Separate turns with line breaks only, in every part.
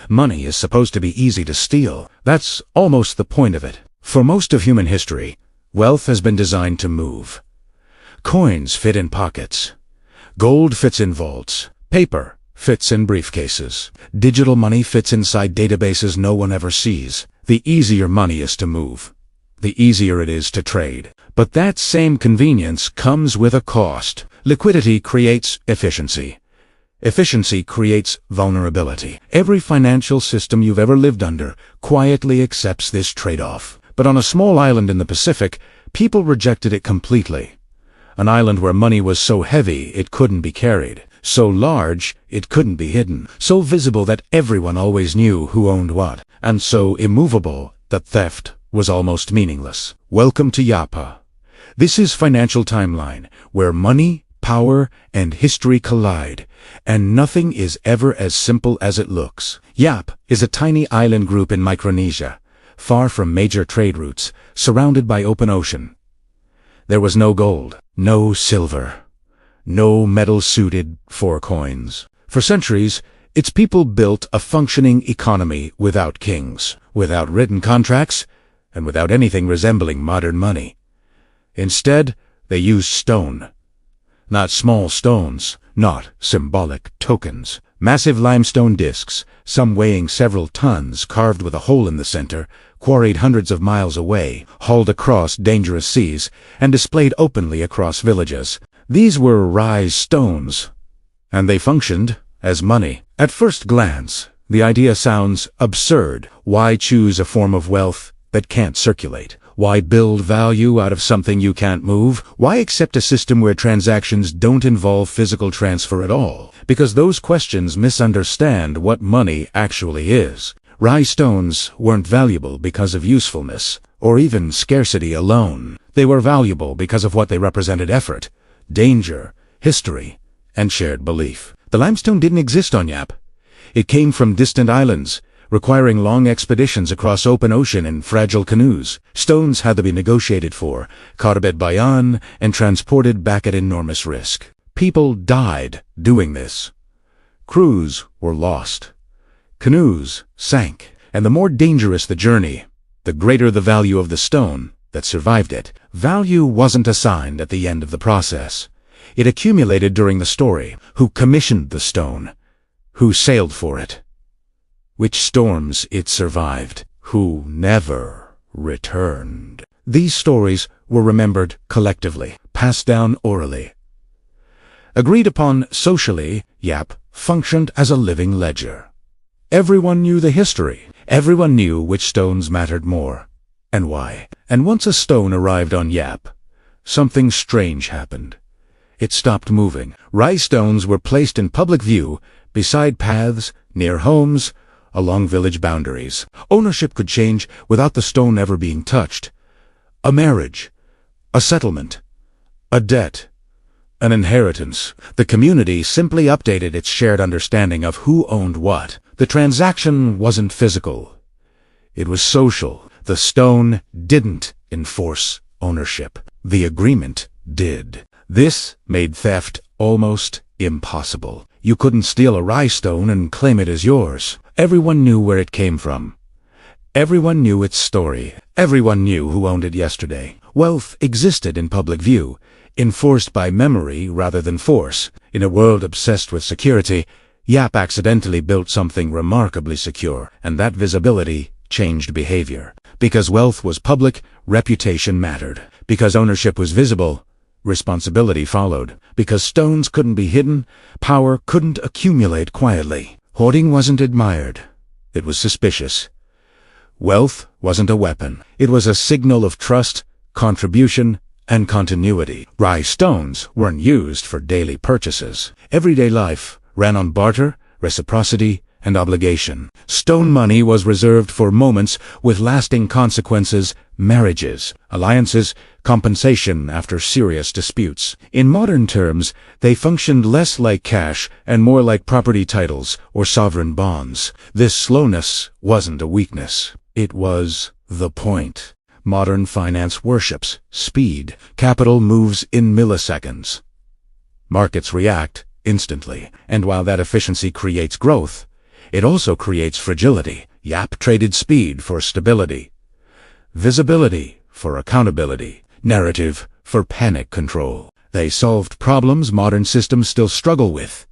Money is supposed to be easy to steal. That's almost the point of it. For most of human history, wealth has been designed to move. Coins fit in pockets. Gold fits in vaults. Paper fits in briefcases. Digital money fits inside databases no one ever sees. The easier money is to move, the easier it is to trade. But that same convenience comes with a cost. Liquidity creates efficiency. Efficiency creates vulnerability. Every financial system you've ever lived under quietly accepts this trade-off. But on a small island in the Pacific, people rejected it completely. An island where money was so heavy it couldn't be carried, so large it couldn't be hidden, so visible that everyone always knew who owned what, and so immovable that theft was almost meaningless. Welcome to Yapa. This is Financial Timeline, where money, power, and history collide, and nothing is ever as simple as it looks. Yap is a tiny island group in Micronesia, far from major trade routes, surrounded by open ocean. There was no gold, no silver, no metal suited for coins. For centuries, its people built a functioning economy without kings, without written contracts, and without anything resembling modern money. Instead, they used stone. Not small stones, not symbolic tokens. Massive limestone discs, some weighing several tons, carved with a hole in the center, quarried hundreds of miles away, hauled across dangerous seas, and displayed openly across villages. These were rise stones, and they functioned as money. At first glance, the idea sounds absurd. Why choose a form of wealth that can't circulate? Why build value out of something you can't move? Why accept a system where transactions don't involve physical transfer at all? Because those questions misunderstand what money actually is. Rise stones weren't valuable because of usefulness, or even scarcity alone. They were valuable because of what they represented: effort, danger, history, and shared belief. The limestone didn't exist on Yap. It came from distant islands, requiring long expeditions across open ocean in fragile canoes. Stones had to be negotiated for, caught at Bayan, and transported back at enormous risk. People died doing this. Crews were lost. Canoes sank. And the more dangerous the journey, the greater the value of the stone that survived it. Value wasn't assigned at the end of the process. It accumulated during the story. Who commissioned the stone? Who sailed for it? Which storms it survived? Who never returned? These stories were remembered collectively, passed down orally. Agreed upon socially, Yap functioned as a living ledger. Everyone knew the history. Everyone knew which stones mattered more, and why. And once a stone arrived on Yap, something strange happened. It stopped moving. Rise stones were placed in public view, beside paths, near homes, along village boundaries. Ownership could change without the stone ever being touched. A marriage, a settlement, a debt, an inheritance. The community simply updated its shared understanding of who owned what. The transaction wasn't physical. It was social. The stone didn't enforce ownership. The agreement did. This made theft almost impossible. You couldn't steal a rise stone and claim it as yours. Everyone knew where it came from. Everyone knew its story. Everyone knew who owned it yesterday. Wealth existed in public view, enforced by memory rather than force. In a world obsessed with security, Yap accidentally built something remarkably secure, and that visibility changed behavior. Because wealth was public, reputation mattered. Because ownership was visible, responsibility followed. Because stones couldn't be hidden, power couldn't accumulate quietly. Hoarding wasn't admired. It was suspicious. Wealth wasn't a weapon. It was a signal of trust, contribution, and continuity. Rise stones weren't used for daily purchases. Everyday life ran on barter, reciprocity, and obligation. Stone money was reserved for moments with lasting consequences: marriages, alliances, compensation after serious disputes. In modern terms, they functioned less like cash and more like property titles or sovereign bonds. This slowness wasn't a weakness. It was the point. Modern finance worships speed. Capital moves in milliseconds. Markets react instantly. And while that efficiency creates growth, It also creates fragility. Yap traded speed for stability, visibility for accountability, narrative for panic control. They solved problems modern systems still struggle with: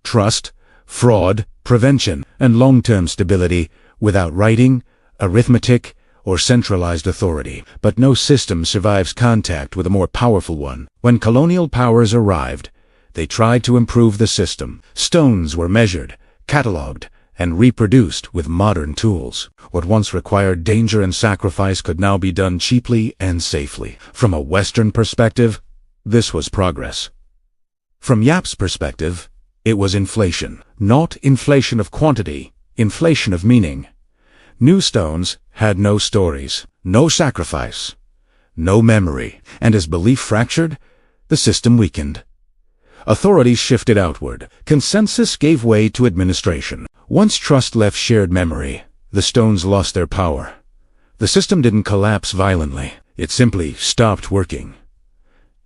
trust, fraud, prevention, and long-term stability without writing, arithmetic, or centralized authority. But no system survives contact with a more powerful one. When colonial powers arrived, they tried to improve the system. Stones were measured, catalogued, and reproduced with modern tools. What once required danger and sacrifice could now be done cheaply and safely. From a Western perspective, this was progress. From Yap's perspective, it was inflation. Not inflation of quantity, inflation of meaning. New stones had no stories, no sacrifice, no memory, and as belief fractured, the system weakened. Authorities shifted outward. Consensus gave way to administration. Once trust left shared memory, the stones lost their power. The system didn't collapse violently. It simply stopped working.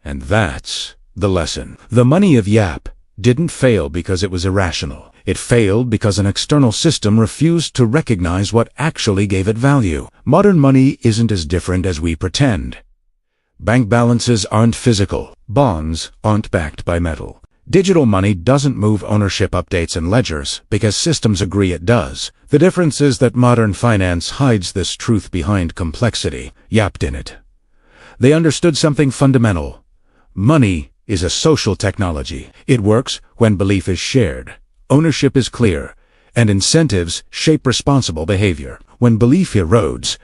And that's the lesson. The money of Yap didn't fail because it was irrational. It failed because an external system refused to recognize what actually gave it value. Modern money isn't as different as we pretend. Bank balances aren't physical. Bonds aren't backed by metal. Digital money doesn't move ownership updates and ledgers because systems agree it does. The difference is that modern finance hides this truth behind complexity. Yap didn't. They understood something fundamental. Money is a social technology. It works when belief is shared, ownership is clear, and incentives shape responsible behavior. When belief erodes,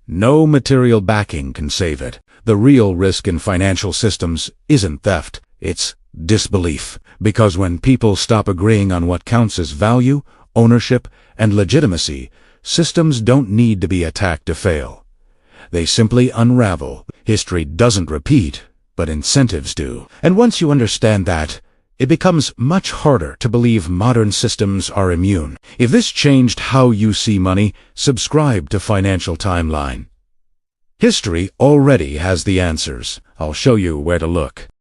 no material backing can save it. The real risk in financial systems isn't theft, it's disbelief. Because when people stop agreeing on what counts as value, ownership, and legitimacy, systems don't need to be attacked to fail. They simply unravel. History doesn't repeat, but incentives do. And once you understand that, it becomes much harder to believe modern systems are immune. If this changed how you see money, subscribe to Financial Timeline. History already has the answers. I'll show you where to look.